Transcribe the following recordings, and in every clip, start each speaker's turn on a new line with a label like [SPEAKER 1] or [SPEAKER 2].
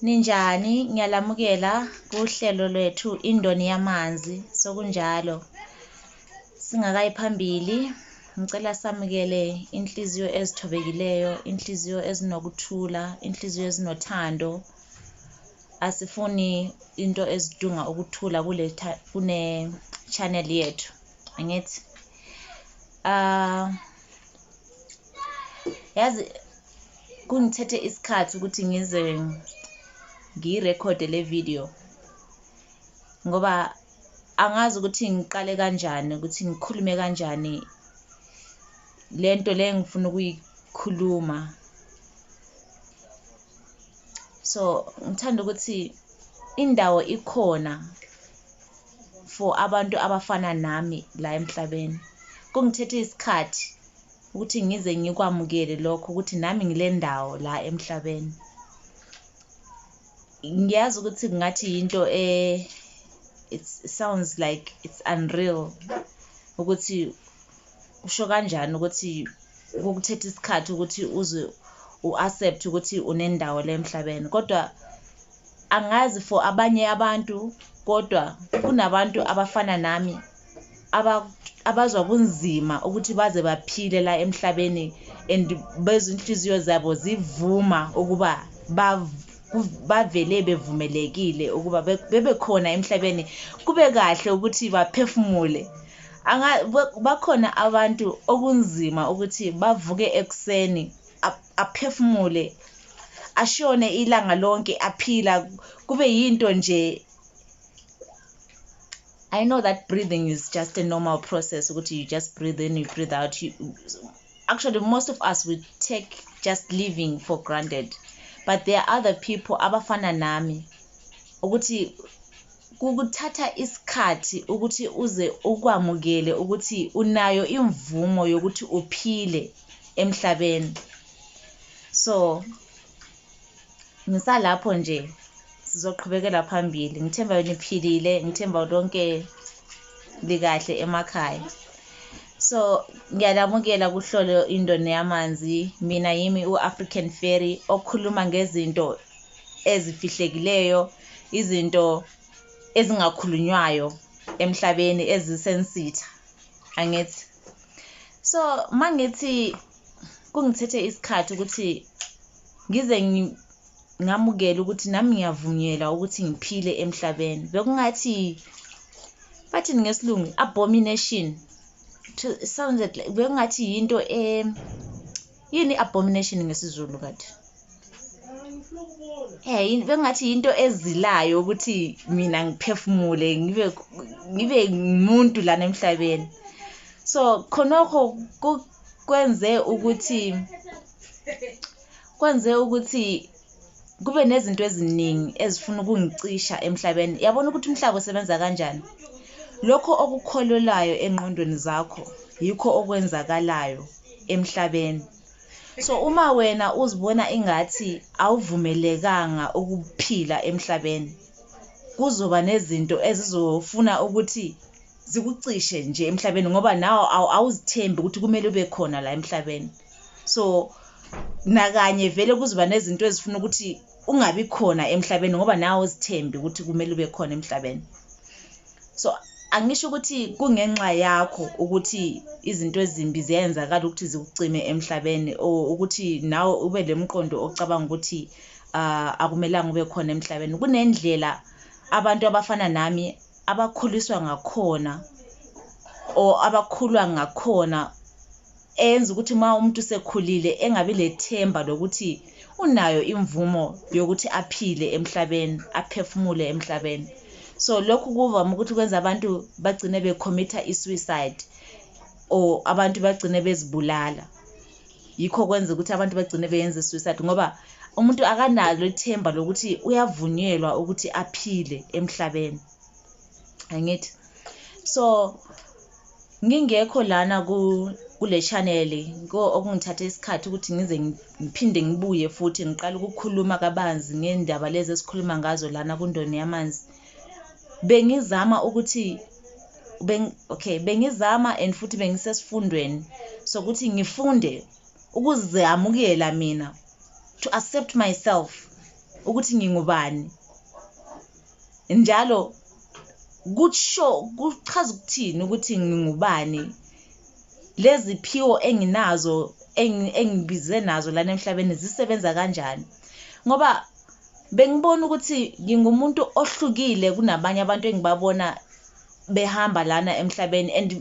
[SPEAKER 1] Ninjani? Ngiyalamukela kuhlelo lwethu Indoni Yamanzi. Sokunjalo singakayi phambili, ngicela samukele inhliziyo ezithobekileyo, inhliziyo ezinokuthula, inhliziyo ezinothando. Asifuni into ezidunga ukuthula kune channel yethu, angithi yazi kungithethe isikhathi ukuthi ngize ngiyirekhode le video ngoba angazi ukuthi ngiqale kanjani, ukuthi ngikhulume kanjani lento le ngifuna ukuyikhuluma. So ngithanda ukuthi indawo ikhona for abantu abafana nami la emhlabeni. Kungithethe isikhathi ukuthi ngize ngikwamukele lokho ukuthi nami ngile ndawo la emhlabeni. Ngiyazi ukuthi kungathi into it sounds like it's unreal ukuthi usho kanjani ukuthi ukuthethe isikhathi ukuthi uze uaccept ukuthi unendawo la emhlabeni, kodwa angazi for abanye abantu, kodwa kunabantu abafana nami abazwa kunzima ukuthi baze baphile la emhlabeni and bezinhliziyo zabo zivuma ukuba bavele bevumelekile ukuba bebekhona emhlabeni, kube kahle ukuthi baphefumule. Bakhona abantu okunzima ukuthi bavuke ekuseni aphefumule, ashone ilanga lonke aphila, kube yinto nje. I know that breathing is just a normal process ukuthi you just breathe in, you breathe out. Actually most of us we take just living for granted, but there are other people abafana nami ukuthi kukuthatha isikhathi ukuthi uze ukwamukele ukuthi unayo imvumo yokuthi uphile emhlabeni. So ngisalapho nje, sizoqhubekela phambili. Ngithemba niphilile, ngithemba lonke likahle emakhaya. So ngiyalamukela kuhlolo Indoni Yamanzi. Mina yimi u-African Fairy okhuluma ngezinto ezifihlekileyo, izinto ezingakhulunywayo emhlabeni, ezisensitha, angithi. So mangithi kungithethe isikhathi ukuthi ngize ngamukela ukuthi nami ngiyavunyelwa ukuthi ngiphile emhlabeni. Bekungathi bathi ngesilungu abomination, to sounded like bekungathi yinto yini abomination ngesizulu kathi? Bekungathi yinto ezilayo ukuthi mina ngiphefumule ngibe umuntu lana emhlabeni. So khonokho kwenze ukuthi kube nezinto eziningi ezifuna ukungicisha emhlabeni. Yabona ukuthi umhlaba usebenza kanjani? Lokho okukholelayo engqondweni zakho yikho okwenzakalayo emhlabeni. So uma wena uzibona ingathi awuvumelekanga ukuphila emhlabeni, kuzoba nezinto ezizofuna ukuthi zikucishe nje emhlabeni ngoba nawo awuzithembi ukuthi kumele ube khona la emhlabeni. So nakanye vele kuzoba nezinto ezifuna ukuthi ungabi khona emhlabeni ngoba nawo uzithembi ukuthi kumele ube khona emhlabeni. So angisho ukuthi kungenxa yakho ukuthi izinto ezimbi ziyenzakala ukuthi zikucime emhlabeni, ukuthi nawe ube lemqondo ocabanga ukuthi akumelanga ube khona emhlabeni. Kunendlela abantu abafana nami abakhuliswa ngakhona abakhulwa ngakhona, enza ukuthi uma umuntu sekhulile engabi lethemba lokuthi unayo imvumo yokuthi aphile emhlabeni, aphefumule emhlabeni. So lokhu kuvama ukuthi kwenza abantu bagcine becommita i-suicide or abantu bagcine bezibulala. Yikho kwenza ukuthi abantu bagcine beyenza i-suicide ngoba umuntu akanalo ithemba lokuthi uyavunyelwa ukuthi aphile emhlabeni, angithi. So ngingekho lana kule channel okungithatha isikhathi ukuthi ngize ngiphinde ngibuye futhi ngiqala ukukhuluma kabanzi ngendaba lezi esikhuluma ngazo lana kuNdoni Yamanzi. Bengizama ukuthi bengizama and futhi bengisesifundweni sokuthi ngifunde ukuzamukela mina, to accept myself ukuthi ngingubani, njalo kuchaza ukuthini ukuthi ngingubani, lezi phiwo enginazo engibize nazo lana emhlabeni zisebenza kanjani. Ngoba bengibona ukuthi ngingumuntu ohlukile kunabanye abantu engibabona behamba lana emhlabeni, and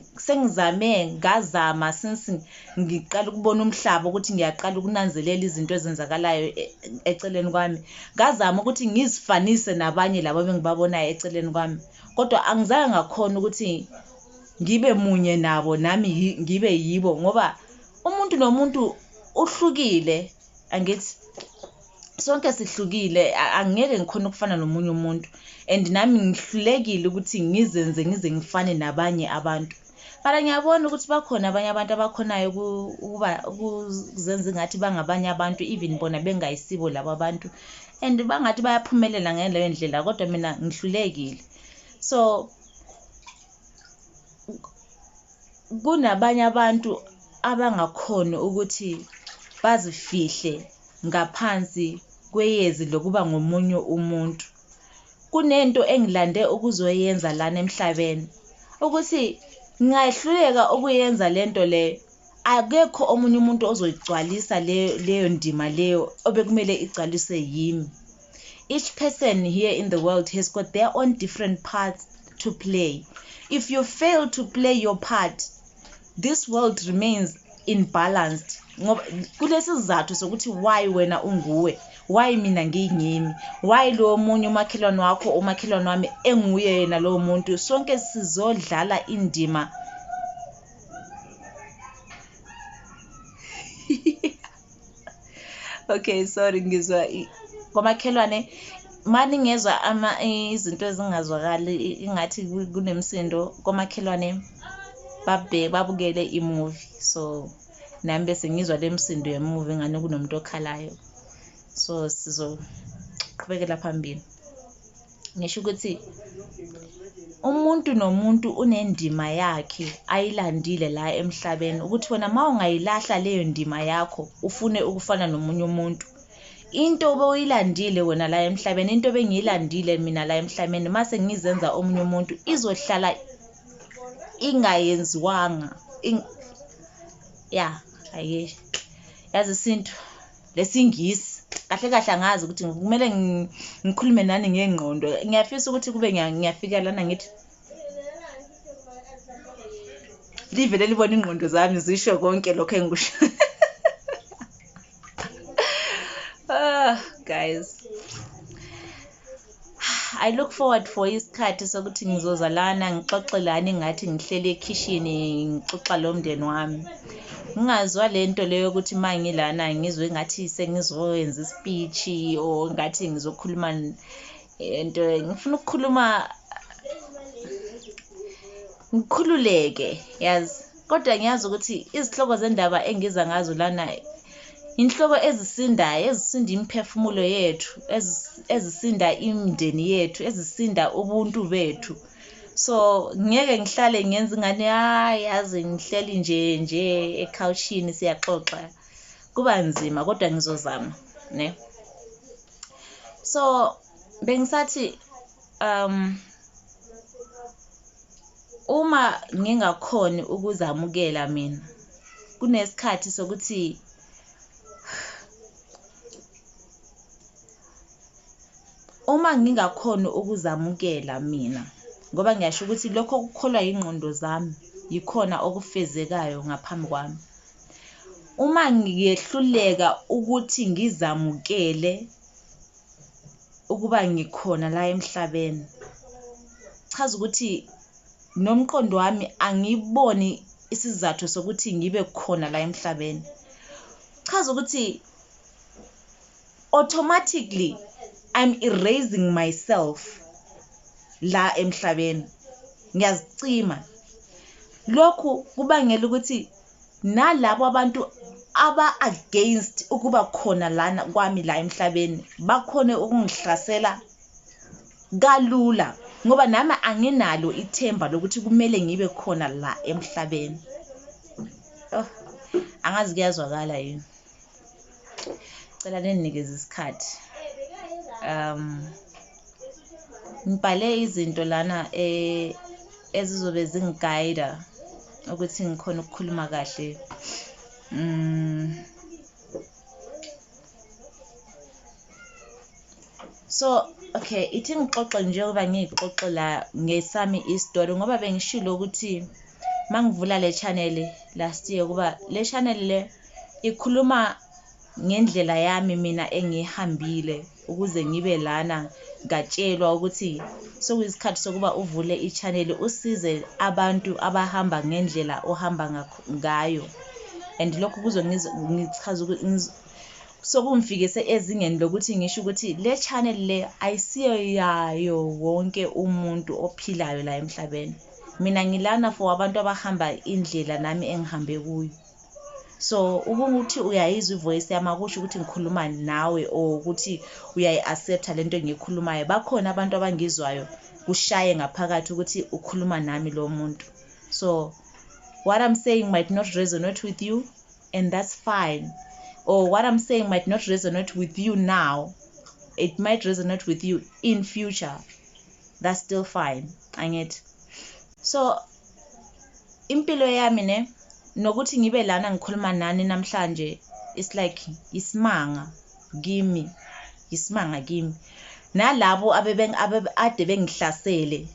[SPEAKER 1] ngazama since ngiqala ukubona umhlaba ukuthi ngiyaqala ukunanzelela izinto ezenzakalayo eceleni kwami, ngazama ukuthi ngizifanise nabanye labo bengibabonayo eceleni kwami, kodwa angizange ngakhona ukuthi ngibe munye nabo nami ngibe yibo, ngoba umuntu nomuntu uhlukile. Angithi sonke sihlukile, angeke ngikhona ukufana nomunye umuntu, and nami ngihlulekile ukuthi ngize ngifane nabanye abantu. Mara ngiyabona ukuthi bakhona abanye abantu abakhonayo ukuzenza ngathi bangabanye abantu, even bona bengayisibo labo abantu, and bangathi bayaphumelela ngaleyo ndlela, kodwa mina ngihlulekile. So kunabanye abantu abangakhona ukuthi bazifihle ngaphansi kweyezi lokuba ngomunye umuntu. Kunento engilande ukuzoyenza lana emhlabeni, ukuthi ngayihluleka ukuyenza lento le, akekho omunye umuntu ozoyigcwalisa leyo ndima leyo obekumele igcwaliswe yimi. Each person here in the world has got their own different parts to play. If you fail to play your part, this world remains imbalanced. Ngoba kulesi sizathu sokuthi why wena unguwe, why mina ngiyimi, why lo munye umakhelwane wakho umakhelwane wami enguye yena lo muntu, sonke sizodlala indima. Okay, sorry, ngizwa komakhelwane mani ngezwa izinto ezingazwakali ingathi kunemsindo komakhelwane babukele imovie, so nami bese ngizwa lemsindo yemovie ngane kunomuntu okhalayo, so sizoqhubekela phambili. Ngisho ukuthi umuntu nomuntu unendima yakhe ayilandile la emhlabeni, ukuthi wena mawungayilahla leyo ndima yakho ufune ukufana nomunye umuntu, into obuyilindile wena la emhlabeni, into bengiyilandile mina la emhlabeni, mase ngizenza omunye umuntu izohlala ingayenziwanga. Yazi isinto lesingisi kahle kahle angazi ukuthi kumele ngikhulume nani ngengqondo. Ngiyafisa ukuthi kube ngiyafika lana ngithi livele libona ingqondo zami zisho konke lokho engikusho. Guys, I look forward for isikhathi sokuthi ngizoza lana ngixoxelane ngathi ngihlele ekitchen ngixoxa lo mndeni wami, ngingazwa lento leyo ukuthi mangilana ngizwe ngathi sengizoyenza ispeech or ngathi ngizokhuluma into ngifuna ukukhuluma ngikhululeke, yazi. Kodwa ngiyazi ukuthi izihloko zendaba engiza ngazo lana inhloko ezisindayo, ezisinda imiphefumulo yethu, ezisinda imindeni yethu, ezisinda ubuntu bethu. So ngeke ngihlale ngenza ingane yazi ngihleli nje ekhawushini siyaxoxa, kuba nzima, kodwa ngizozama, ne. So bengisathi uma ngingakhoni ukuzamukela mina, kunesikhathi sokuthi uma ngingakhoni ukuzamukela mina, ngoba ngiyasho ukuthi lokho okukholwa ingqondo zami yikhona okufezekayo ngaphambi kwami. Uma ngiyehluleka ukuthi ngizamukele ukuba ngikhona la emhlabeni, chaza ukuthi nomqondo wami angiboni isizathu sokuthi ngibe khona la emhlabeni. Chaza ukuthi automatically I'm erasing myself la emhlabeni, ngiyazicima. Lokhu kubangela ukuthi nalabo abantu aba against ukuba khona lana kwami la emhlabeni bakhone ukungihlasela kalula, ngoba nami anginalo ithemba lokuthi kumele ngibe khona la emhlabeni. Angazi kuyazwakala yini, cela ninikeze isikhathi. ngibhale izinto lana ezizobe zingiguide ukuthi ngikhona ukukhuluma kahle. So okay, ithi ngixoxe njengoba ngixoxe la ngesami istory ngoba bengishilo ukuthi mangivula le channel last year kuba le channel le ikhuluma ngendlela yami mina engihambile ukuze ngibe lana ngatshelwa ukuthi sokuyisikhathi sokuba uvule i-channel usize abantu abahamba ngendlela ohamba ngayo, and lokho kuzongichaza ukuthi sokungifikise ezingeni lokuthi ngisho ukuthi le channel le ayisiyo yayo wonke umuntu ophilayo la emhlabeni. Mina ngilana for abantu abahamba indlela nami engihambe kuyo. So ukuthi uyayizwa ivoice yami akusho ukuthi ngikhuluma nawe or ukuthi uyayi-accepta lento engiyikhulumayo. Bakhona abantu abangizwayo kushaye ngaphakathi ukuthi ukhuluma nami lo muntu. So what I'm saying might not resonate with you, and that's fine. Or what I'm saying might not resonate with you now, it might resonate with you in future. That's still fine. Angithi. So impilo yami ne nokuthi ngibe lana ngikhuluma nani namhlanje, it's like isimanga kimi, isimanga kimi. Nalabo ade bengihlasele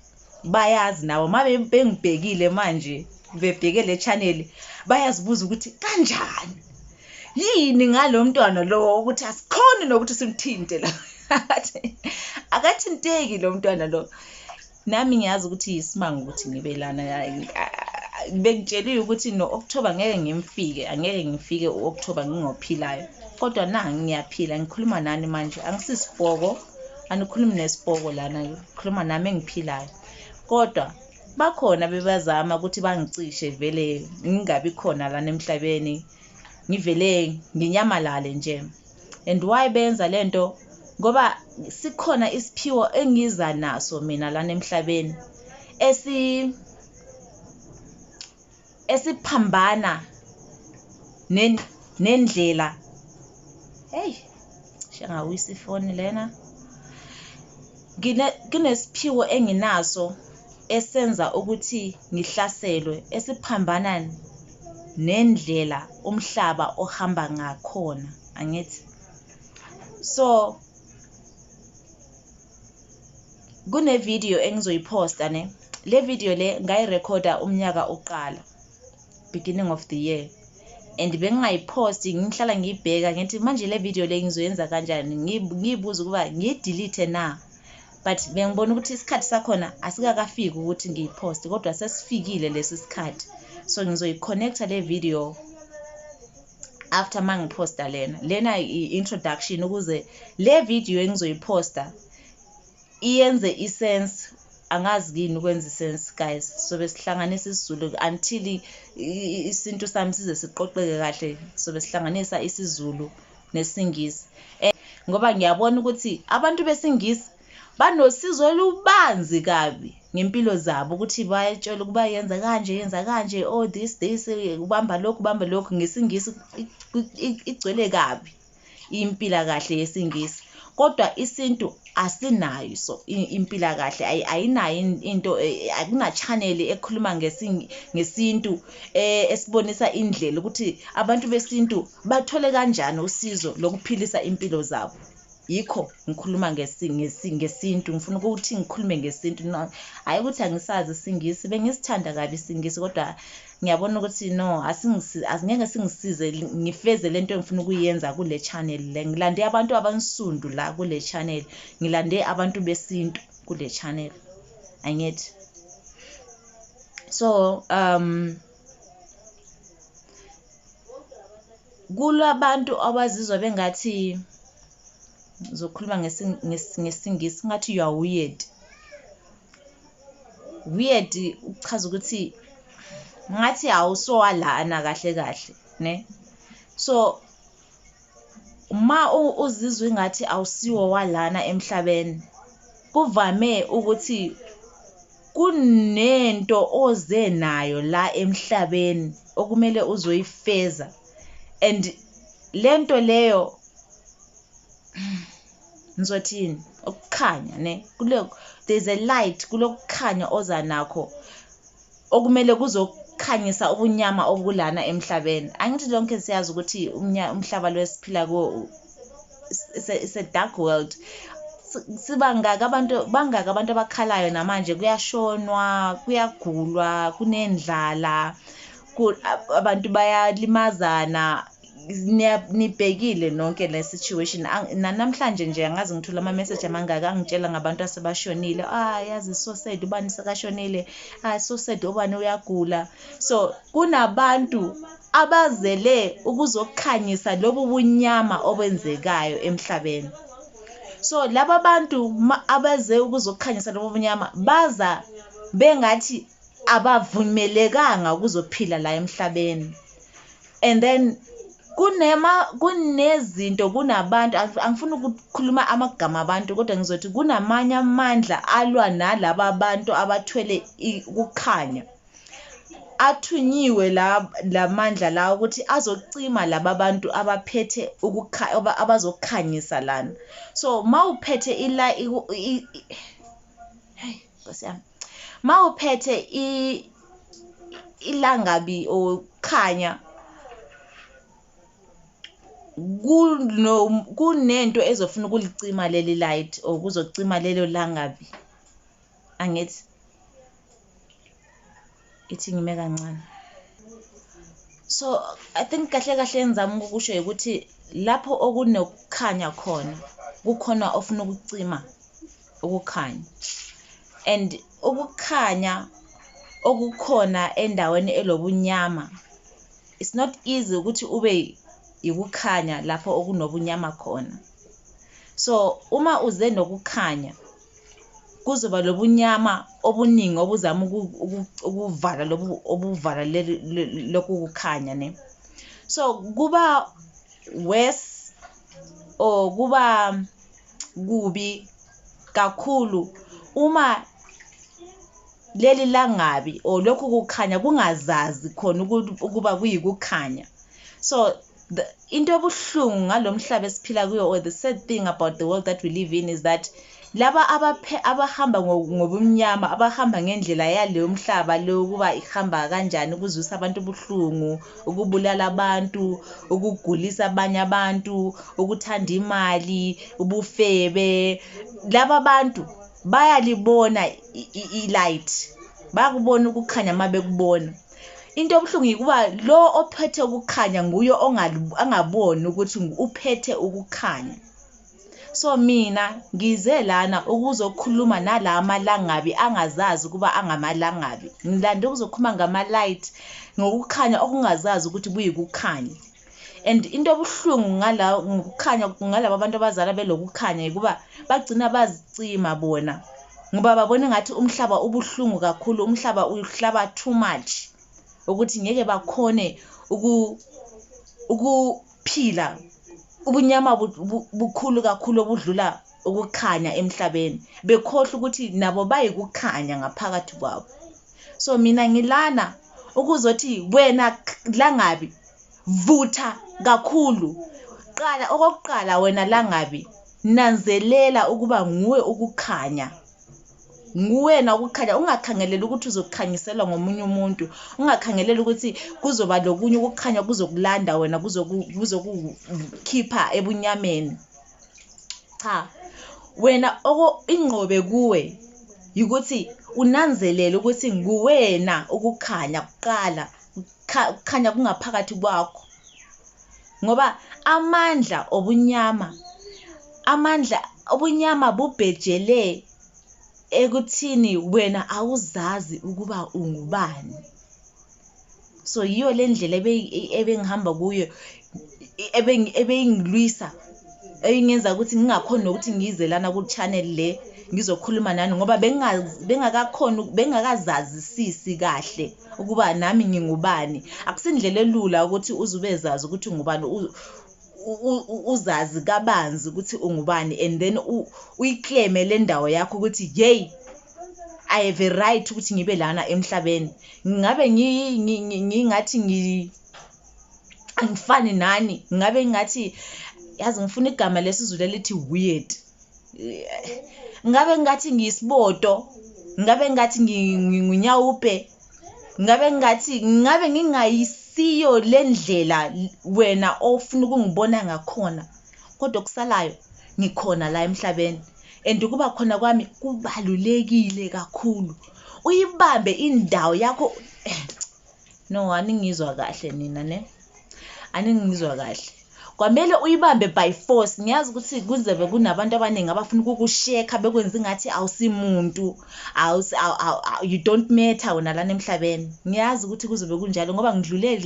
[SPEAKER 1] bayazi nawo mabe bengibhekile manje bebheke le channel bayazibuza ukuthi kanjani yini ngalo mntwana lo ukuthi asikhoni nokuthi simthinte la. Akathinteki lo mntwana lo. Nami ngiyazi ukuthi isimanga ukuthi ngibe lana. Bengitsheliwe ukuthi no October angeke ngifike uOctober ngingophilayo, kodwa ngiyaphila ngikhuluma nani manje. Angisisipoko, anikhulumi nesipoko lana, ngikhuluma nami engiphilayo. Kodwa bakhona bebazama ukuthi bangicishe vele ngingabi khona lana emhlabeni, ngivele nginyamalale nje. And why benza lento? Ngoba sikhona isiphiwo engiza naso mina lana emhlabeni esiphambana nendlela. Hey, shangawisa ifoni lena. Ginesiphiwo enginaso esenza ukuthi ngihlaselwe, esiphambana nendlela umhlaba ohamba ngakhona. Angithi. So kune video engizoyiposta ne. Le video le ngayirecorda umnyaka oqala, beginning of the year, and bengingayiposti ngihlala ngibheka ngithi manje le video le ngizoyenza kanjani, ngibuza ukuba ngidelete na. But bengibona ukuthi isikhathi sakhona asikakafiki ukuthi ngiyiposte, kodwa sesifikile lesi sikhathi. So ngizoyiconnecta le video after mangiposta lena i-introduction ukuze le video engizoyiposta iyenze isense. Angazi yini ukwenza isense guys. So besihlanganisa isiZulu until isintu sami size siqoqeke kahle. So besihlanganisa isiZulu nesingisi. Ngoba ngiyabona ukuthi abantu besingisi banosizo olubanzi kabi ngempilo zabo ukuthi bayatshela ukuba yenza kanje, oh this ubamba lokhu. Ngesingisi igcwele kabi impila kahle yesingisi, kodwa isintu asinayo. So impila kahle ayinayo into, akuna channel ekhuluma ngesintu esibonisa indlela ukuthi abantu besintu bathole kanjani usizo lokuphilisa impilo zabo. Yikho ngikhuluma ngesintu, ngifuna ukuthi ngikhulume ngesintu. Hayi ukuthi angisazi isingisi, bengisithanda kabi isingisi, kodwa ngiyabona ukuthi no asingeke singisize ngifeze lento engifuna ukuyenza kule channel le. Ngilande abantu abansundu la kule channel, ngilande abantu besintu kule channel. Angithi. So kulabantu abazizwa bengathi ngizokhuluma ngesingisi ngathi you are weird. Weird uchaza ukuthi ngathi awusowalana kahle ne. So ma uzizwe ngathi awusiwo walana emhlabeni, kuvame ukuthi kunento oze nayo la emhlabeni okumele uzoyifeza, and lento leyo Ngizothini ukukhanya ne there's a light kulokukhanya oza nakho okumele kuzokhanyisa ubunyama obulana emhlabeni. Angithi lonke siyazi ukuthi umhlaba lo esiphila kuwo it's a dark world. Bangaka abantu abakhalayo namanje, kuyashonwa, kuyagulwa, kunendlala, abantu bayalimazana. Nibhekile nonke le situation. Namhlanje nje angazi ngithola ama message amangaka angitshela ngabantu asebashonile. Yazi so sad, ubani sekashonile, so sad, ubani uyagula. So kunabantu abazele ukuzokhanyisa lobu bunyama obenzekayo emhlabeni. So laba bantu abaze ukuzokhanyisa lobu bunyama baza bengathi abavumelekanga ukuzophila la emhlabeni. And then kunezinto, kunabantu, angifuni ukukhuluma amagama abantu kodwa ngizothi kunamanye amandla alwa nalaba bantu abathwele ukukhanya, athunyiwe la mandla la ukuthi azocima laba bantu abaphethe abazokhanyisa lana. So mawuphethe mawuphethe ilangabi okhanya, kunento ezofuna ukulicima leli light or kuzocima lelo langabi. Angithi ithi ngime kancane. So I think kahle engizama ukusho ukuthi lapho okunokukhanya khona kukhona ofuna ukucima ukukhanya, and ukukhanya okukhona endaweni elobunyama, it's not easy ukuthi ube ukukhanya lapho okunobunyama khona. So uma uze nokukhanya kuzoba lobunyama obuningi obuzama ukuvala obuvala lokhu kukhanya ne. So kuba worse or kuba kubi kakhulu uma leli langabi or lokhu kukhanya kungazazi khona ukuba kuyikukhanya. So into ebuhlungu ngalomhlaba esiphila kuyo, or the sad thing about the world that we live in, is that laba abahamba ngobumnyama, abahamba ngendlela yaleyo mhlaba lo kuba ihamba kanjani, ukuzwisa abantu ubuhlungu, ukubulala abantu, ukugulisa abanye abantu, ukuthanda imali, ubufebe, laba bantu bayalibona ilight, bayakubona ukukhanya mabekubona. Into ebuhlungu ikuba lo ophethe ukukhanya nguyo angaboni ukuthi uphethe ukukhanya. So mina ngize lana ukuzokhuluma nalama langabi angazazi kuba angamalangabi. Ngilande ukuzokhuluma ngama light, ngokukhanya okungazazi ukuthi kuyikukhanya. And into ebuhlungu ngokukhanya ngalabo abantu abazala belokukhanya ikuba bagcina bazicima bona, ngoba babona ngathi umhlaba ubuhlungu kakhulu, umhlaba uhlaba too much ukuthi ngeke bakhone ukuphila. Ubunyama bukhulu kakhulu obudlula ukukhanya emhlabeni, bekhohle ukuthi nabo bayikukhanya ngaphakathi kwabo. So mina ngilana ukuzothi wena langabi vutha kakhulu. Okokuqala wena langabi nanzelela ukuba nguwe ukukhanya, nguwena ukukhanya. Ungakhangelela ukuthi uzokhanyiselwa ngomunye umuntu, ungakhangelela ukuthi kuzoba lokunye ukukhanya kuzokulanda wena, kuzokukhipha ebunyameni. Cha, wena ingqobe kuwe ukuthi unanzelele ukuthi nguwena ukukhanya kuqala, ukukhanya kungaphakathi kwakho. Ngoba amandla obunyama bubhejele ekuthini wena awuzazi ukuba ungubani. So yiyo le ndlela ebengihamba kuyo, ebengilwisa, engenza ukuthi ngingakhona ukuthi ngizelana ku channel le ngizokhuluma nani, ngoba bengakazazisisi kahle ukuba nami ngingubani. Akusindlela elula ukuthi uzubezazi ukuthi ungubani, uzazi kabanzi ukuthi ungubani, and then uyiclaim le ndawo yakho ukuthi hey, I have a right ukuthi ngibe lana emhlabeni. Ngabe ngingathi angifani nani, ngabe ngathi yazi ngifuna igama lesizulu elithi weird. ngabe ngathi ngiyisiboto, ngabe ngathi ngunyawupe, ngabe ngingayisiyo le ndlela wena ofuna ukungibona ngakhona, kodwa okusalayo ngikhona la emhlabeni and kuba khona kwami kubalulekile kakhulu. Uyibambe indawo yakho. No, aningizwa kahle nina ne, aningizwa kahle. Kwamele uyibambe by force. Ngiyazi ukuthi kuzobe kunabantu abaningi abafuna ukukusheka bekwenza ngathi awusimuntu, you don't matter wena lana emhlabeni. Ngiyazi ukuthi kuzobe kunjalo ngoba ngidlule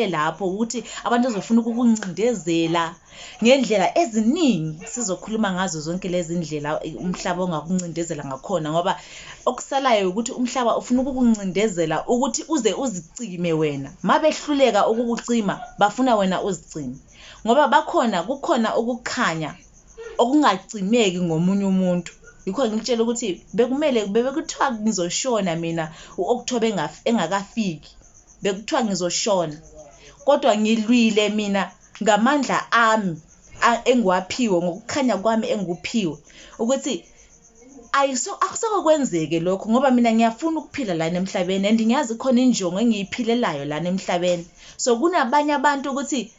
[SPEAKER 1] lapho ukuthi abantu bazofuna ukukuncindezela ngendlela eziningi. Sizokhuluma ngazo zonke lezi ndlela umhlaba ongakuncindezela ngakhona, ngoba okusalayo ukuthi umhlaba ufuna ukukuncindezela ukuthi uze uzicime wena. Mabehluleka ukukucima bafuna wena uzicime, ngoba kukhona ukukhanya okungacimeki ngomunye umuntu. Yikho ngitshela ukuthi bekuthiwa ngizoshona mina u-October engakafiki, bekuthiwa ngizoshona, kodwa ngilwile mina ngamandla ami engiwaphiwe, ngokukhanya kwami enguphiwe, ukuthi akusokwenzeke lokho, ngoba mina ngiyafuna ukuphila lana emhlabeni and ngiyazi khona injongo engiyiphilelayo lana emhlabeni. So kunabanye abantu ukuthi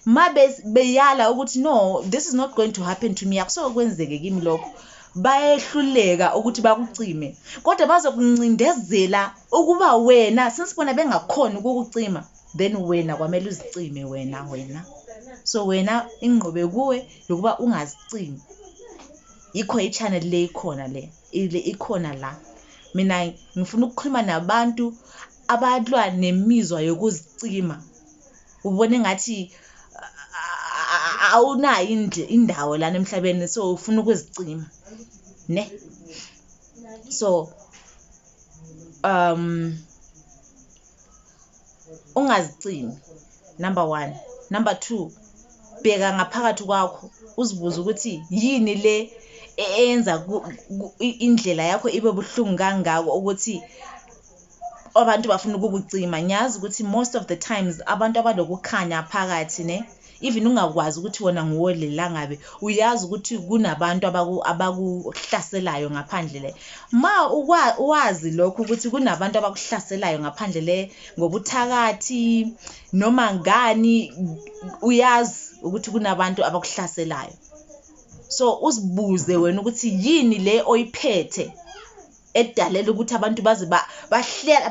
[SPEAKER 1] beyala ukuthi no, this is not going to happen to me, akusokwenzeke kimi lokho, bayehluleka ukuthi bakucime, kodwa bazokuncindezela ukuba wena since bona bengakhona ukukucima, then wena kwamele uzicime wena. So wena ingqobe kuwe yokuba ungazicimi. Yikho i-channel le ikhona la. Mina ngifuna ukukhuluma nabantu abalwa nemizwa yokuzicima. Ubone ngathi awunayo indawo lana emhlabeni, so ufuna ukuzicima ne. So ungazicimi, number 1. Number 2, bheka ngaphakathi kwakho uzibuze ukuthi yini le eyenza indlela yakho ibe buhlungu kangako ukuthi abantu bafuna ukukucima. Ngiyazi ukuthi most of the times abantu abalokukhanya phakathi ne, even ungakwazi ukuthi wona nguwolelangabe, uyazi ukuthi kunabantu abakuhlaselayo ngaphandle le. Ma uwazi lokho ukuthi kunabantu abakuhlaselayo ngaphandle le ngobuthakathi noma ngani, uyazi ukuthi kunabantu abakuhlaselayo. So uzibuze wena ukuthi yini le oyiphethe edalela ukuthi abantu baze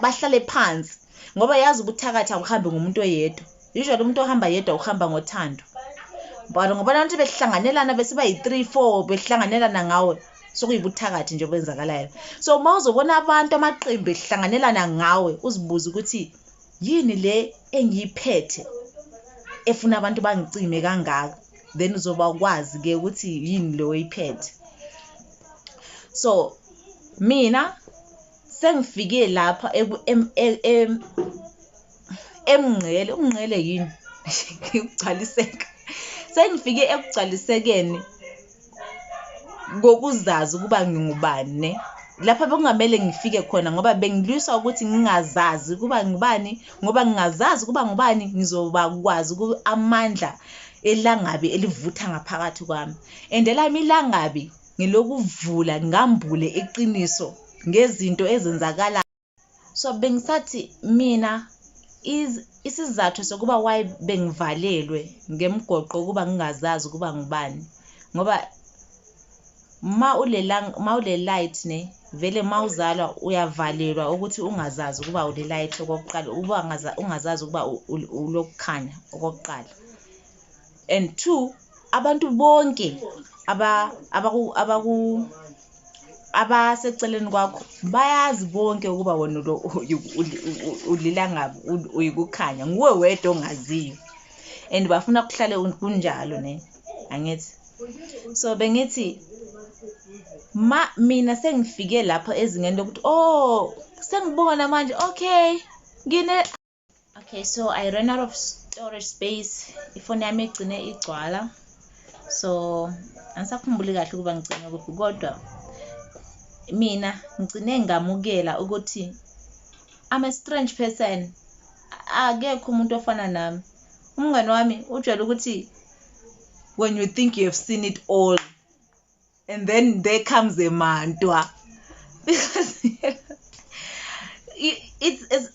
[SPEAKER 1] bahlale phansi, ngoba yazi ubuthakathi akuhambi ngomuntu oyedwa. Usually umuntu ohamba yedwa uhamba ngothando, but ngoba abantu behlanganelana bese bayi-3-4 behlanganelana ngawe, sokuyibuthakathi nje obenzakalayo. So mawuzobona abantu amaqembu ehlanganelana ngawe, uzibuze ukuthi yini le engiyiphethe efuna abantu bangicime kangaka, then uzoba ukwazi ke ukuthi yini le oyiphethe. So mina sengifike lapha umngcele yini ukugcwaliseka. Sengifike ekugcwalisekeni ngokuzazi ukuba ngingubani ne. Lapha bekungamele ngifike khona ngoba bengilwisa ukuthi ngingazazi ukuba ngubani, ngoba ngingazazi ukuba ngubani ngizoba kwazi amandla elangabi elivutha ngaphakathi kwami. And lami ilangabi ngilokuvula ngambule iqiniso ngezinto ezenzakala. So bengisathi mina isizathu sokuba why bengivalelwe ngemgoqo ukuba ngingazazi ukuba ngubani, ngoba ma ule light ne, vele mawuzalwa uyavalelwa ukuthi ungazazi ukuba ule light okokuqala, ukuba ungazazi ukuba ulokukhanya okokuqala. And 2, abantu bonke abaseceleni kwakho bayazi bonke ukuba wena ulilangabi uyikukhanya, nguwe wedwa ongaziyo, and bafuna kuhlale kunjalo ne, angithi. So bengithi mina sengifike lapha ezingeni lokuthi sengibona manje, okay, so I ran out of storage space, ifoni yami igcine igcwala. So angisakhumbuli kahle ukuba ngicine kuphi, kodwa mina ngicine ngamukela ukuthi I'm a strange person, akekho umuntu ofana nami. Umngane wami ujwayele ukuthi when you think you have seen it all, and then there comes a mantwa. Because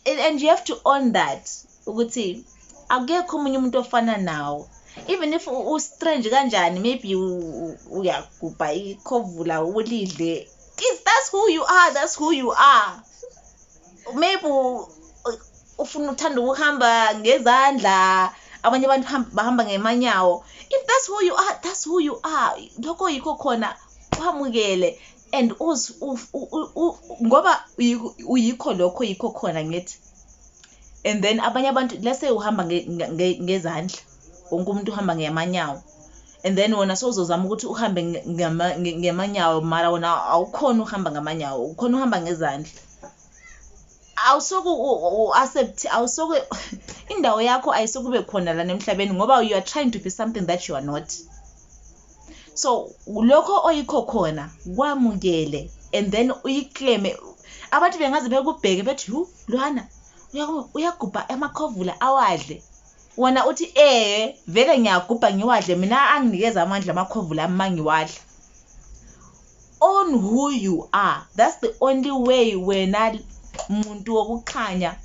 [SPEAKER 1] and you have to own that ukuthi akekho umunye umuntu ofana nawo, even if strange kanjani, maybe uyagubha ikhovula ulidle, that's who you are. Maybe ufuna uthanda ukuhamba ngezandla, abanye abantu bahamba ngemanyawo. If that's who you are, that's who you are. Lokho yikho khona kwamukele, and ngoba uyikho lokho yikho khona ngithi. And then abanye abantu, let's say uhamba ngezandla, wonke umuntu uhamba ngemanyawo, and then wona sozozama ukuthi uhambe ngemanyawo, mara wona awukhona uhamba ngamanyawo, ukhona uhamba ngezandla. Awusoku indawo yakho ayisokube khona la emhlabeni, ngoba you are trying to be something that you are not. So lokho oyikho khona kwamukele, and then uyiclaim. Abantu bengaze bekubheke bethi Luhana uyagubha amakhovula awadle, wona uthi vele ngiyagubha ngiwadle, mina anginikeza amandla amakhovula ami mangiwadla. Own who you are. That's the only way wena muntu wokukhanya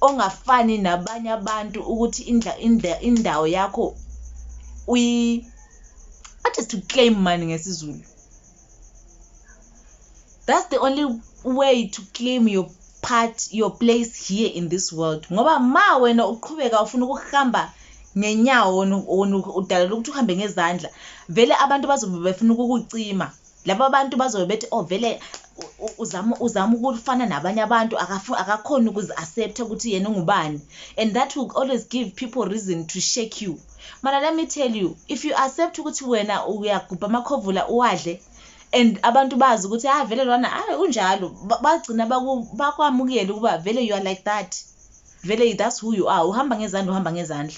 [SPEAKER 1] ongafani nabanye abantu ukuthi indawo yakho what is to claim money ngesizulu. That's the only way to claim your place here in this world. Ngoba ma wena uqhubeka ufuna ukuhamba ngenyawo udalela ukuthi uhambe ngezandla, vele abantu bazobe befuna ukukucima. Laba abantu bazobe bethi vele uzama ukufana nabanye abantu, akakhona ukuzi-accept ukuthi yena ngubani, and that will always give people reason to shake you. Mana let me tell you, if you accept ukuthi wena uyagubha amakhovula uwadle, and abantu bazi ukuthi vele lona unjalo, bagcina bakwamukela ukuba vele you are like that, vele that's who you are, uhamba ngezandla,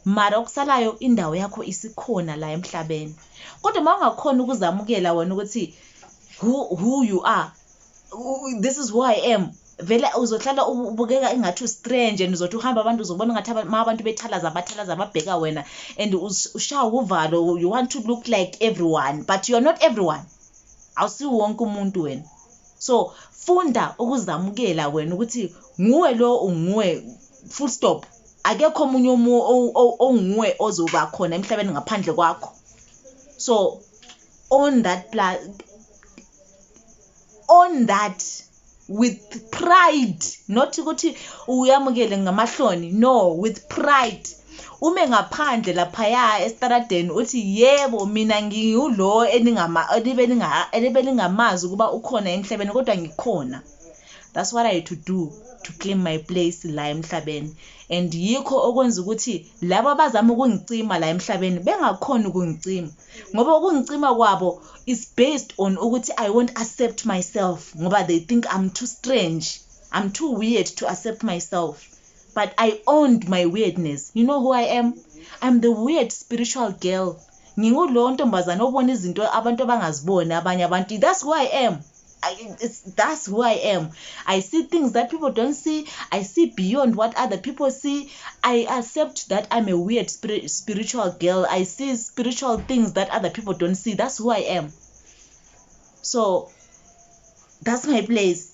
[SPEAKER 1] mara okusalayo indawo yakho isikhona la emhlabeni. Kodwa mawungakhona ukuzamukela wena ukuthi who you are, this is who I am, vele uzohlala ubukeka engathi strange, and uzothi uhamba abantu uzobona ngathi abantu bethalaza babheka wena, and ushawa uvalo, you want to look like everyone, but you are not everyone. Awusi wonke umuntu wena. So funda ukuzamukela wena ukuthi nguwe lo unguwe, full stop. Akekho omunye onguwe ozoba khona emhlabeni ngaphandle kwakho. So on that with pride, not ukuthi uyamukele ngamahloni, no, with pride. Ume ngaphandle laphaya estaradeni uthi yebo mina ngiyulo elibelingamazi ukuba ukhona emhlabeni, kodwa ngikhona. That's what I had to do to claim my place la emhlabeni. And yikho okwenza ukuthi labo abazama ukungicima la emhlabeni bengakhona ukungicima, ngoba ukungicima kwabo is based on ukuthi I won't accept myself, ngoba they think I'm too strange, I'm too weird to accept myself. But I owned my weirdness. You know who I am? I'm the weird spiritual girl. Ngingulo ntombazana obona izinto abantu abangaziboni abanye abantu. That's who I am. That's who I am. I see things that people don't see. I see beyond what other people see. I accept that I'm a weird spiritual girl. I see spiritual things that other people don't see. That's who I am. So that's my place.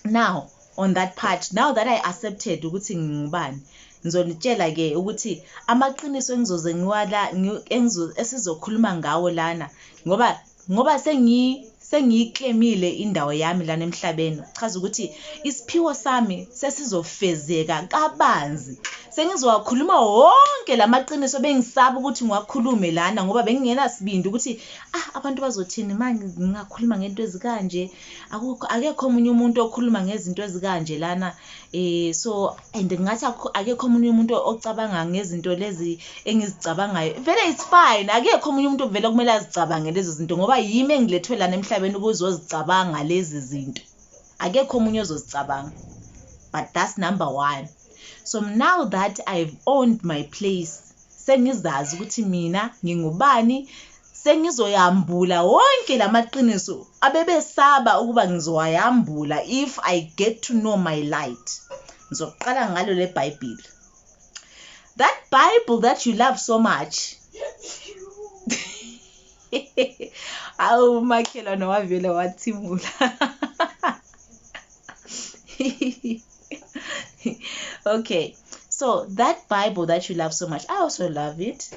[SPEAKER 1] Now, on that part, now that I accepted ukuthi ngingubani, ngizonitshela ke ukuthi amaqiniso engizoze ngiwala esizokhuluma ngawo lana, ngoba sengiyiclaimile indawo yami lana emhlabeni. Chaza ukuthi isiphiwo sami sesizofezeka kabanzi. Sengizowakhuluma wonke lamaqiniso bengisaba ukuthi ngiwakhulume lana, ngoba bengingena sibindi ukuthi abantu bazothini manje ngingakhuluma ngento ezikanje. Akekho omunye umuntu okhuluma ngezinto ezikanje lana. So and ngathi akekho omunye umuntu ocabanga ngezinto lezi engizicabangayo. Vele it's fine. Akekho omunye umuntu vele kumele azicabange lezi zinto, ngoba yimi engilethwe lana emhlabeni ukuzozicabanga lezi zinto. Akekho omunye ozozicabanga. But that's number one. So now that I've owned my place, sengizazi ukuthi mina ngingubani, sengizoyambula wonke lamaqiniso abebesaba ukuba ngizoyambula if I get to know my light. Ngizoqala ngalo le Bible. That Bible that you love so much. Awu makhelwane wavele wathimula. Okay, so that Bible that you love so much, I also love it.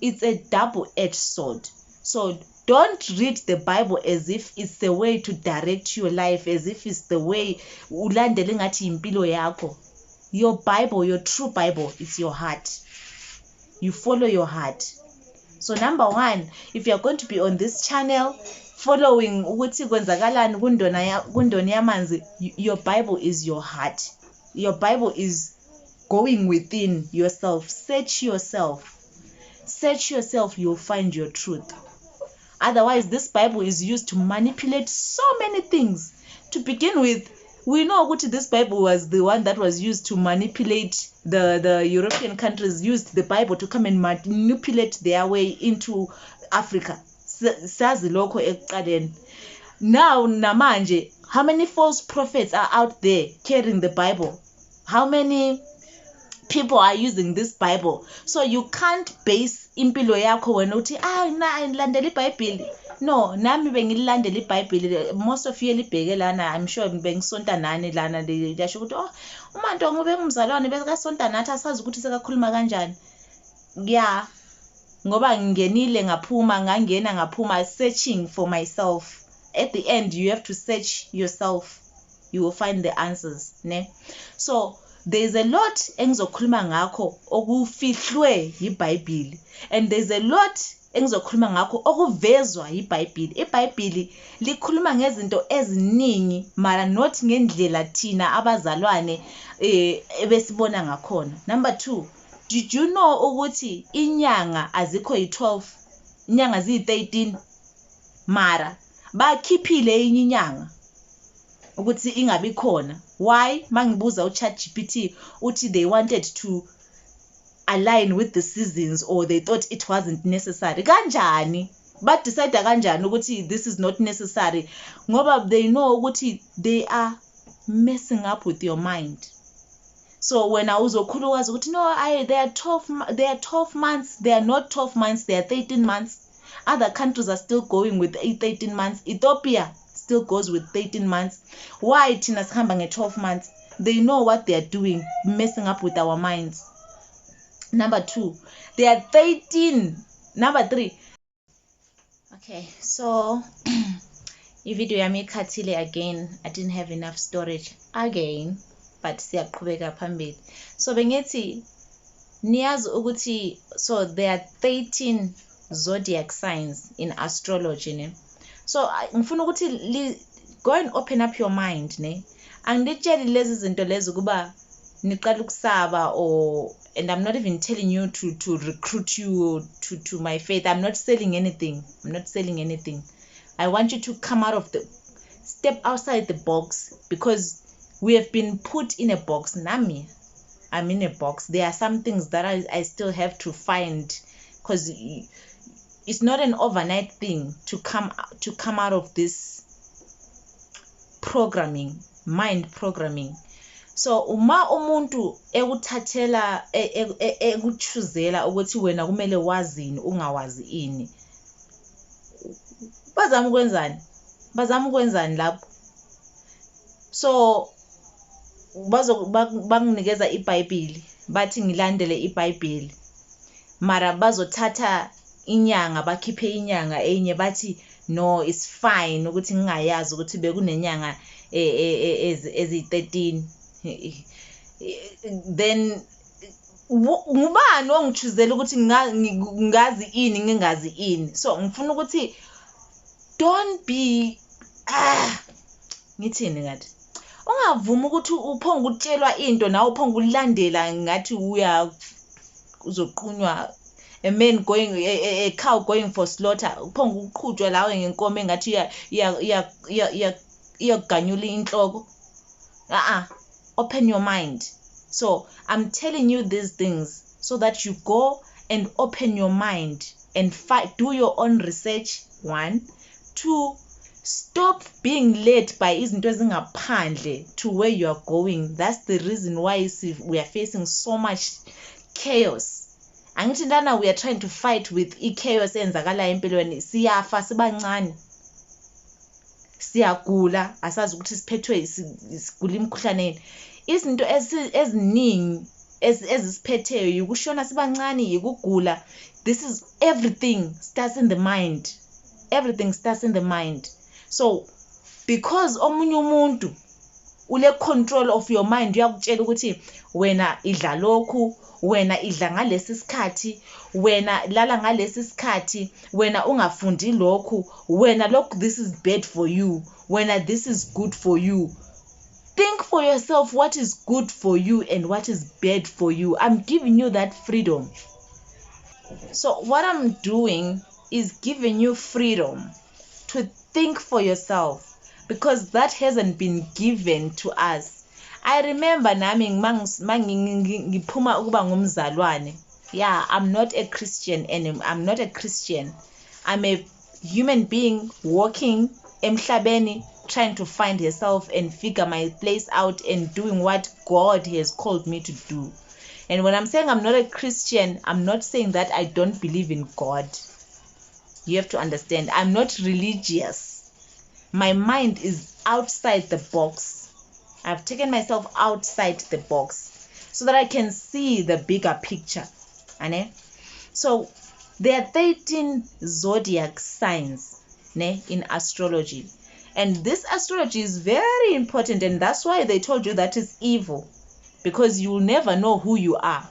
[SPEAKER 1] It's a double-edged sword. So don't read the Bible as if it's the way to direct your life, as if it's the way ulandele ngathi impilo yakho. Your Bible, your true Bible, is your heart. You follow your heart. So number one, if you're going to be on this channel following ukuthi kwenzakalani kundoni yamanzi, your Bible is your heart. Your Bible is going within yourself. Search yourself, you'll find your truth. Otherwise, this Bible is used to manipulate so many things. To begin with, we know that this Bible was the one that was used to manipulate the European countries, used the Bible to come and manipulate their way into Africa. Now, namanje, how many false prophets are out there carrying the Bible? How many people are using this Bible? So you can't base impilo yakho wena uthi ngilandela iBhayibheli. No, nami bengilandela iBhayibheli. Most of you libheke lana, I'm sure bengisonta nani lana lisho ukuthi uManto ngobe ngumzalwane bese sonta nathi asazi ukuthi sekakhuluma kanjani. Yeah, ngoba ngingenile ngaphuma searching for myself. At the end you have to search yourself, you will find the answers, ne? So there's a lot engizokhuluma ngakho okufihlwe yiBhayibheli, and there's a lot engizokhuluma ngakho okuvezwa yiBhayibheli. iBhayibheli likhuluma ngezinto eziningi mara not ngendlela thina abazalwane ebesibona ngakhona. Number 2, did you know ukuthi inyanga azikho yi12, inyanga ziyi13 mara bakhiphile inyanga ukuthi ingabi khona? Why? Mangibuza uChatGPT uthi they wanted to align with the seasons, or they thought it wasn't necessary. Kanjani? But decide kanjani ukuthi this is not necessary? Ngoba they know ukuthi they are messing up with your mind. So when I was uzokhulukazi ukuthi no, they are 12 months, they are not 12 months, they are 13 months. Other countries are still going with 13 months. Ethiopia still goes with 13 months. Why thina sihamba nge12 months? They know what they are doing, messing up with our minds. Number 2, they are 13. Number 3. Okay, so video yami ikhathile again. I didn't have enough storage again, but siyaqhubeka phambili. So bengithi niyazi ukuthi, so there are 13 zodiac signs in astrology, ne? So ngifuna ukuthi go and open up your mind, ne? Angitsheli lezi zinto lezi kuba niqala ukusaba, or and I'm not even telling you to recruit you to my faith. I'm not selling anything. I want you to step outside the box, because we have been put in a box. Nami, I'm in a box. There are some things that I still have to find, because it's not an overnight thing to come out of this mind programming. So uma umuntu ekuthathela ekuchuzela ukuthi wena kumele wazini ungawazi ini, bazama ukwenzani lapho? So banginikeza iBhayibheli, bathi ngilandele iBhayibheli, mara bazothatha inyanga, bakhiphe inyanga enye bathi no, it's fine ukuthi ngingayazi ukuthi bekunenyanga ezi13. Then ngubani ongichuzela ukuthi ngazi ini ngingazi ini? So ngifuna ukuthi don't be ngithini ngathi ungavuma ukuthi uphonga ukutshelwa into nawe uphonga ulandela ngathi uzoqunywa, a man going, a cow going for slaughter, uphonga uqhutshwa lawe ngenkomo engathi iyaganyula inhloko. Open your mind. So I'm telling you these things so that you go and open your mind and do your own research. 1, 2, stop being led by izinto ezingaphandle to where you are going. That's the reason why we are facing so much chaos. Angithi lana we are trying to fight with chaos eyenzakalayo empilweni, siyafa sibancane, siyagula, asazi ukuthi siphethwe sigula imikhuhlaneni. Izinto eziningi ezisiphetheyo ukushona sibancane, ukugula. This is everything starts in the mind. Everything starts in the mind. So because omunye umuntu ule control of your mind, uyakutshela ukuthi wena idla lokhu, wena idla ngalesi sikhathi, wena lala ngalesi sikhathi, wena ungafundi lokhu, wena lokhu, this is bad for you, wena this is good for you. Think for yourself what is good for you and what is bad for you. I'm giving you that freedom. So what I'm doing is giving you freedom to think for yourself, because that hasn't been given to us. I remember nami ngiphuma ukuba ngumzalwane. Yeah, I'm not a Christian anymore. I'm not a Christian. I'm a human being walking emhlabeni, trying to find herself and figure my place out and doing what God has called me to do. And when I'm saying I'm not a Christian, I'm not saying that I don't believe in God. You have to understand, I'm not religious. My mind is outside the box. I've taken myself outside the box so that I can see the bigger picture. So there are 13 zodiac signs in astrology. And this astrology is very important, and that's why they told you that it's evil, because you will never know who you are.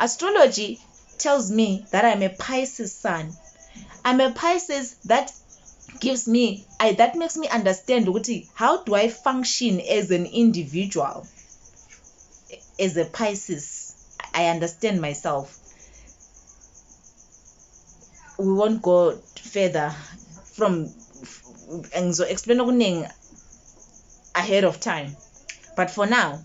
[SPEAKER 1] Astrology tells me that I'm a Pisces sun. I'm a Pisces. That gives me, that makes me understand how do I function as an individual. As a Pisces, I understand myself. We won't go further from and so explain ahead of time, but for now,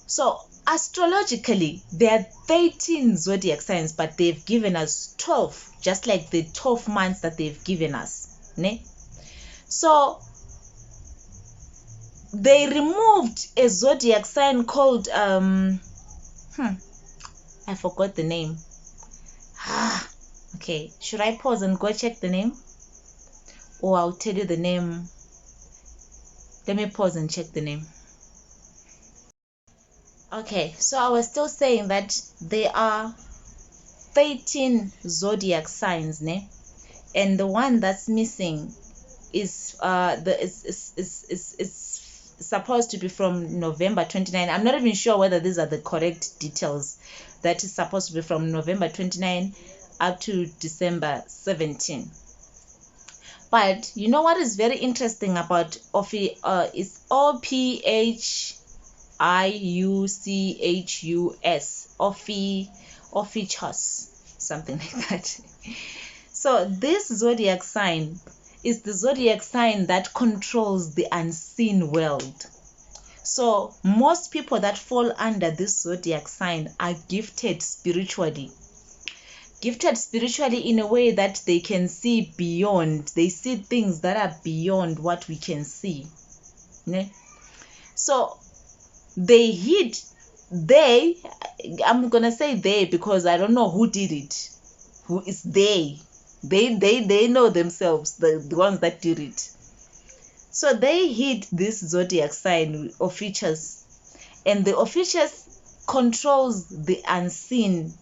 [SPEAKER 1] so astrologically there are 13 zodiac signs, but they've given us 12, just like the 12 months that they've given us. So they removed a zodiac sign called I forgot the name. Okay, should I pause and go check the name, or I'll tell you the name? Let me pause and check the name. Okay, so I was still saying that there are 13 zodiac signs, and the one that's missing is it's supposed to be from November 29. I'm not even sure whether these are the correct details. That is supposed to be from November 29 up to December 17. But you know what is very interesting about is Ophiuchus, Ophiuchus, something like that. So this zodiac sign is the zodiac sign that controls the unseen world. So most people that fall under this zodiac sign are gifted spiritually. Gifted spiritually in a way that they can see beyond. They see things that are beyond what we can see. So they hid. I'm gonna say they because I don't know who did it. Who is they? They know themselves, the ones that did it. So they hid this zodiac sign, Ophiuchus, and the Ophiuchus controls the unseen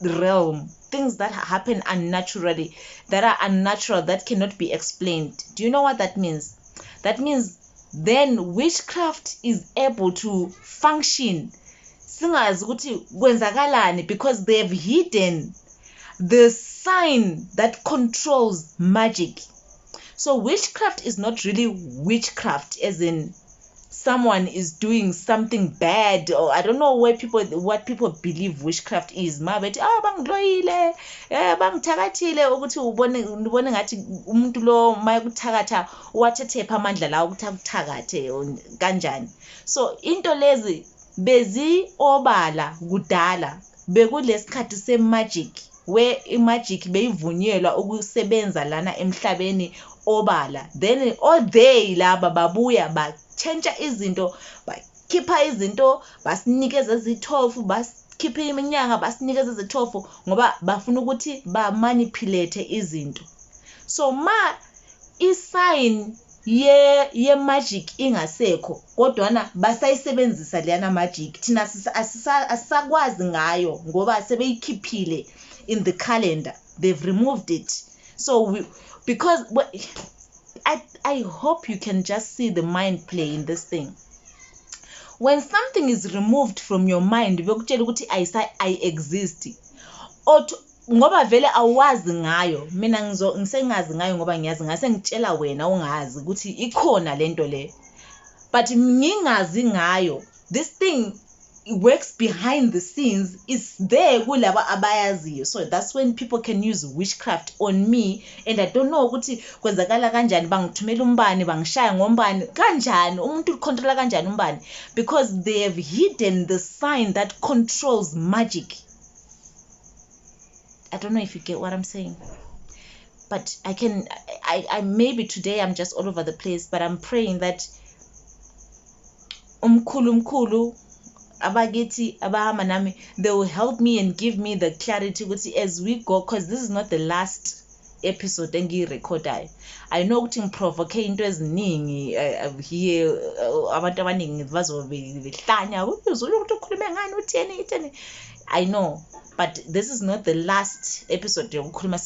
[SPEAKER 1] realm, things that happen unnaturally, that are unnatural, that cannot be explained. Do you know what that means? That means then witchcraft is able to function singazi ukuthi kwenzakalani, because they've hidden the sign that controls magic. So witchcraft is not really witchcraft as in someone is doing something bad, or I don't know what people believe witchcraft is. Mabethi bangloyile bangithakathile ukuthi ubone ngathi umuntu lo mayakuthakatha wathethepha amandla la ukuthi akuthakathe kanjani. So into lezi bezi obala kudala bekulesikhathi semagic, where imagic beyivunyelwa ukusebenza lana emhlabeni obala. Then all day laba babuya ba change izinto, bakhipha izinto, basinikeza izithofu, basikhiphe iminyaka basinikeze izithofo ngoba bafuna ukuthi ba manipulate izinto. So isign ye magic ingasekho kodwana basayisebenzisa leyana magic thina asisakwazi ngayo ngoba sebeyikhiphile in the calendar. They've removed it. So because I hope you can just see the mind play in this thing. When something is removed from your mind bekutshela ukuthi I exist ngoba vele awazi ngayo, mina ngisengazi ngayo ngoba ngiyazi ngase ngitshela wena ungazi ukuthi ikhona lento le, but ngingazi ngayo. This thing works behind the scenes, is there kulaba abayaziyo. So that's when people can use witchcraft on me and I don't know ukuthi kwenzakala kanjani, bangithumela umbani, bangishaya ngombani, kanjani umuntu ucontrola kanjani umbani, because they have hidden the sign that controls magic. I don't know if you get what I'm saying, but I maybe today I'm just all over the place, but I'm praying that umkhulu abagithi abahamba nami, they will help me and give me the clarity as we go, because this is not the last episode engiyirecordayo. I know ukuthi ngiprovoke into eziningi here, abantu abaningi bazobehlanya ukuthi ukhulume ngani utheni. I know, but this is not the last episode yokukhuluma.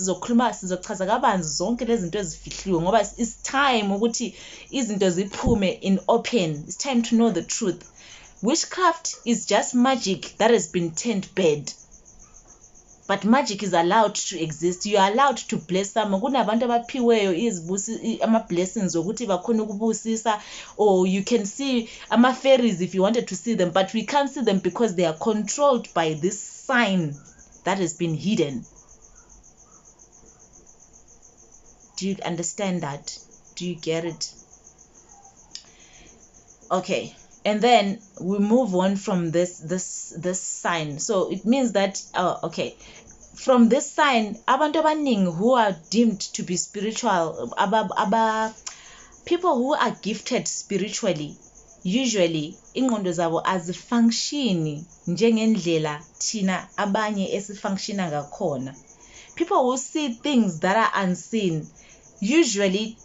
[SPEAKER 1] Sizochaza kabanzi zonke lezi zinto ezifihliwe ngoba it's time ukuthi izinto ziphume in open. It's time to know the truth. Witchcraft is just magic that has been turned bad. But magic is allowed to exist. You are allowed to bless someone. Kunabantu abaphiweyo ama blessings ukuthi bakhona ukubusisa, or you can see ama fairies if you wanted to see them, but we can't see them because they are controlled by this sign that has been hidden. Do you understand that? Do you get it? Okay. And then we move on from this sign. So it means that okay, from this sign, abantu abaningi who are deemed to be spiritual, people who are gifted spiritually, usually ingqondo zabo azifunctioni njengendlela thina abanye esifunctiona ngakhona. People who see things that are unseen usually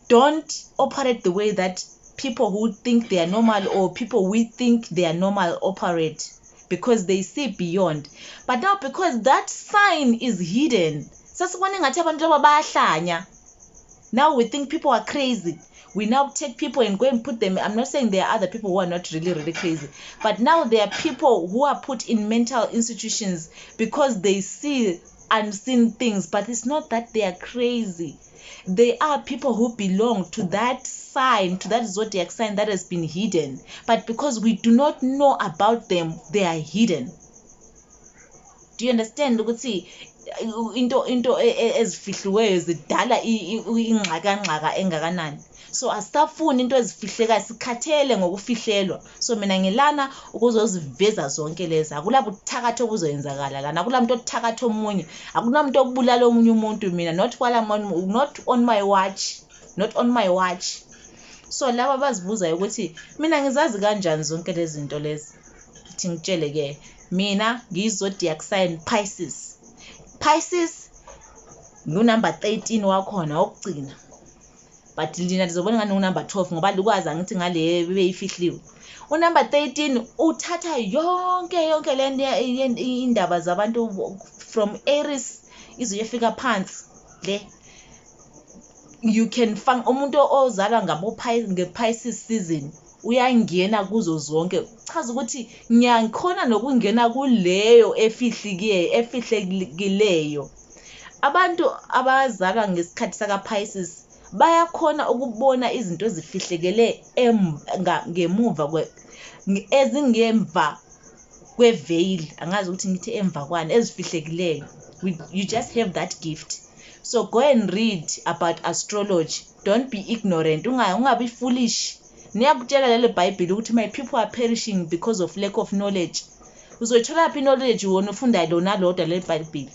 [SPEAKER 1] don't operate the way that people who think they are normal, or people we think they are normal, operate, because they see beyond. But now because that sign is hidden, now we think people are crazy. We now take people and go and put them. I'm not saying there are other people who are not really crazy, but now there are people who are put in mental institutions because they see unseen things. But it's not that they are crazy. They are people who belong to that sign, to that zodiac sign that has been hidden. But because we do not know about them, they are hidden. Do you understand? Ukuthi into ezifihliweyo zidala ingxaka engakanani. So asitafuni into ezifihleka, sikhathele ngokufihlelwa. So mina ngilana ukuzoziveza zonke lezi. Akula buthakatho obuzoyenzakala lana. Akula umuntu othakatho omunye. Akuna umuntu okubulala omunye umuntu mina. Not on my watch. Not on my watch. So laba bazibuza ukuthi mina ngizazi kanjani zonke lezi zinto lezi. Ithi ngitshele ke mina ngizodiac sign Pisces. Pisces number 13 wakhona okugcina. But lina lizobona ngani number 12 ngoba likwazi ngithi ngale bebeyifihliwe. Number 13 uthatha yonke le indaba zabantu from Aries izuyefika phansi le. You can find umuntu ozalwa ngePisces season uyangena kuzo zonke. Chaza ukuthi ngiyakhona nokungena kuleyo efihlekileyo. Abantu abazalwa ngesikhathi sakaPisces bayakhona ukubona izinto ezifihlekele ngemuva ezingemva kweveil. Angazi ukuthi ngithi emva kwani ezifihlekileyo. You just have that gift. So go and read about astrology. Don't be ignorant. Ungabi foolish. Niyakutshela lele Bible ukuthi my people are perishing because of lack of knowledge. Uzoyithola phi knowledge wona ufunda lona lodwa le Bible.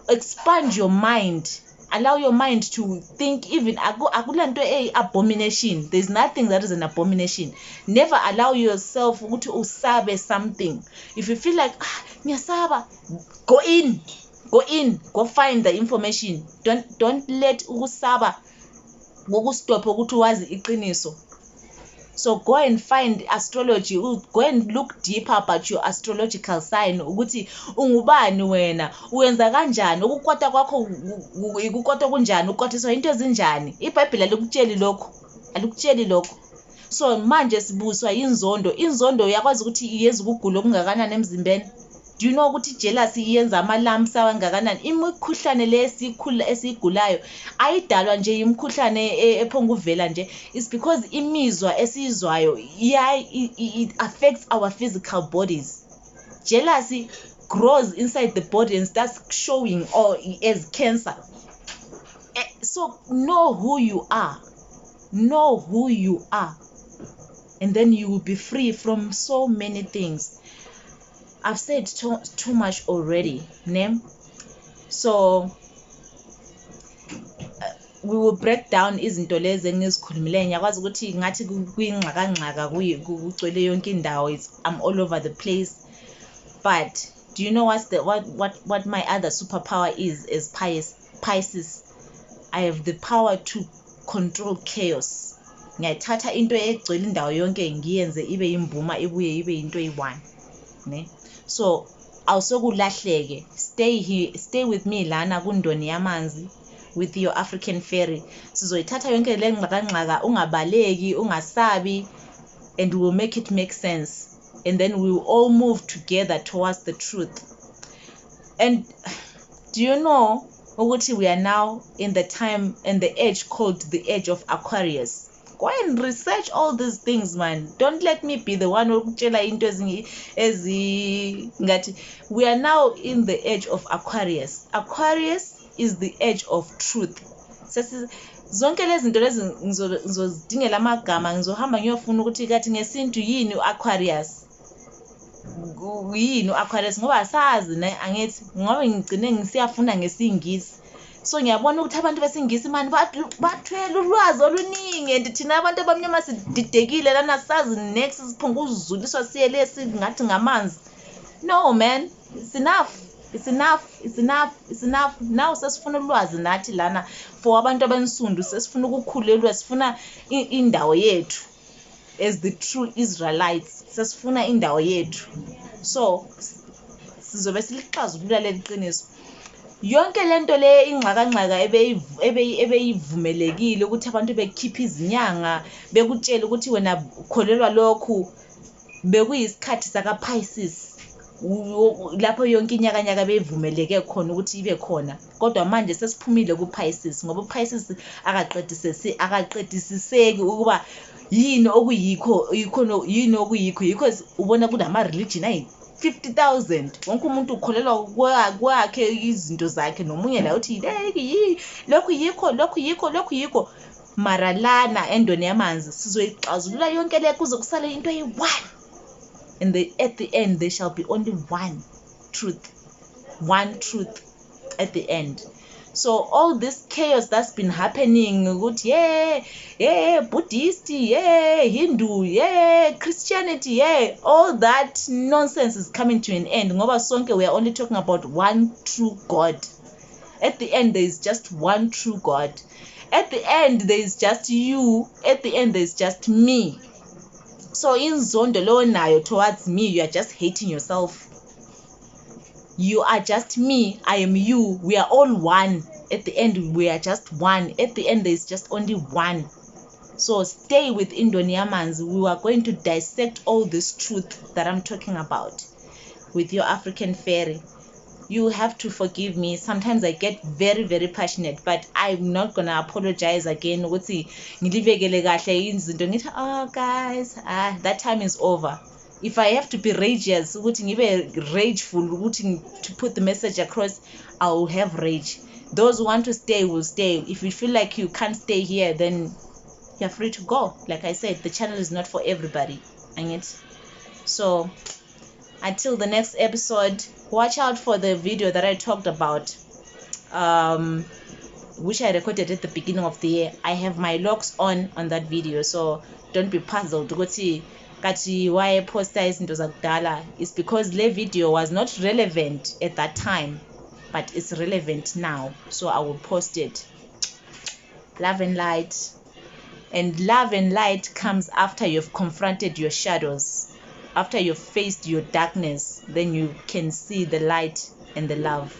[SPEAKER 1] Expand your mind. allow your mind to think. Even akulanto abomination. There's nothing that is an abomination. Never allow yourself ukuthi usabe something. If you feel like ngiyasaba, go in, go find the information. Don't let ukusaba ngokustop ukuthi wazi iqiniso. So go and find astrology, go and look deeper about your astrological sign, ukuthi ungubani wena, uyenza kanjani, ukukwata kwakho ukukwata kunjani, ukwatiswa into ezinjani. iBhayibheli alikutsheli lokho. So manje sibuswa inzondo uyakwazi ukuthi iyenza ukugula okungakanani emzimbeni. Do you know ukuthi jealousy iyenza ama-lumps awangakanani? Imikhuhlane le esiyigulayo ayidalwa nje imikhuhlane ephonga uvela nje. It's because imizwa esiyizwayo it affects our physical bodies. Jealousy grows inside the body and starts showing as cancer. So know who you are. And then you will be free from so many things. I've said too much already, ne? So we will break down izinto lezi engizikhulumileyo. Ngiyakwazi ukuthi ngathi kuyingxaka kugcwele yonke indawo. I'm all over the place. But do you know what my other superpower is as Pisces? I have the power to control chaos. Ngiyathatha into egcwele indawo yonke ngiyenze ibe imbuma ibuye ibe into eyi-one, ne? So awusokulahleke. Stay with me lana kundoni yamanzi with your African fairy. Sizoyithatha yonke le ngxaka ungabaleki, ungasabi, and we will make it make sense, and then we will all move together towards the truth. And do you know ukuthi we are now in the time and the age called the age of Aquarius? Go and research all these things, man. Don't let me be the one who tshela into ngathi. We are now in the age of Aquarius. Aquarius is the age of truth. Zonke lezi zinto lezi ngizodingela amagama, ngizohamba ngiyofuna ukuthi kathi ngesintu yini uAquarius. Yini uAquarius ngoba asazi ne, angithi ngoba ngigcine ngisiyafunda ngesingisi. So ngiyabona ukuthi abantu besingisi mani bathwele ulwazi oluningi, and thina abantu abamnyama sididekile lana sazi next siphunga uzuliswa siyele singathi ngamanzi. No man, it's enough. Now sesifuna ulwazi nathi lana for abantu abansundu, sesifuna ukukhulelwa, sifuna indawo yethu as the true Israelites. Sesifuna indawo yethu. So sizobe silixazulula leqiniso. Yonke lento le ingxaka ebeyivumelekile ukuthi abantu bekhipha izinyanga bekutshela ukuthi wena ukholelwa lokhu, bekuyisikhathi saka Pisces lapho yonke inyakanyaka beyivumeleke khona ukuthi ibe khona. Kodwa manje sesiphumile ku Pisces ngoba Pisces akaqedisiseki ukuba yini okuyikho yikho ubona kunama religion 50,000. Wonke umuntu ukholelwa kwakhe izinto zakhe, nomunye la uthi lokhu yikho. Mara lana endoni yamanzi sizoyixazulula yonke le kuze kusale into eyi-one, and at the end there shall be only one truth at the end. So all this chaos that's been happening, ukuthi Buddhist, Hindu, Christianity, all that nonsense is coming to an end. Ngoba sonke we are only talking about one true God. At the end there is just one true God. At the end there is just you. At the end there is just me. So inzondo lo nayo towards me, you are just hating yourself. You are just me, I am you, we are all one. At the end we are just one. At the end there is just only one. So stay with Indoni Yamanzi. We are going to dissect all this truth that I'm talking about with your African fairy. You have to forgive me. Sometimes I get very, very passionate, but I'm not gonna apologize again. Oh guys, that time is over. If I have to be rageous, rageful, to put the message across, I will have rage. Those who want to stay will stay. If you feel like you can't stay here, then you're free to go. Like I said, the channel is not for everybody. So until the next episode, watch out for the video that I talked about which I recorded at the beginning of the year. I have my locks on that video, so don't be puzzled ukuthi kathi why posta izinto zakudala. It's because the video was not relevant at that time, but it's relevant now, so I will post it. Love and light. And love and light comes after you've confronted your shadows, after you've faced your darkness, then you can see the light and the love.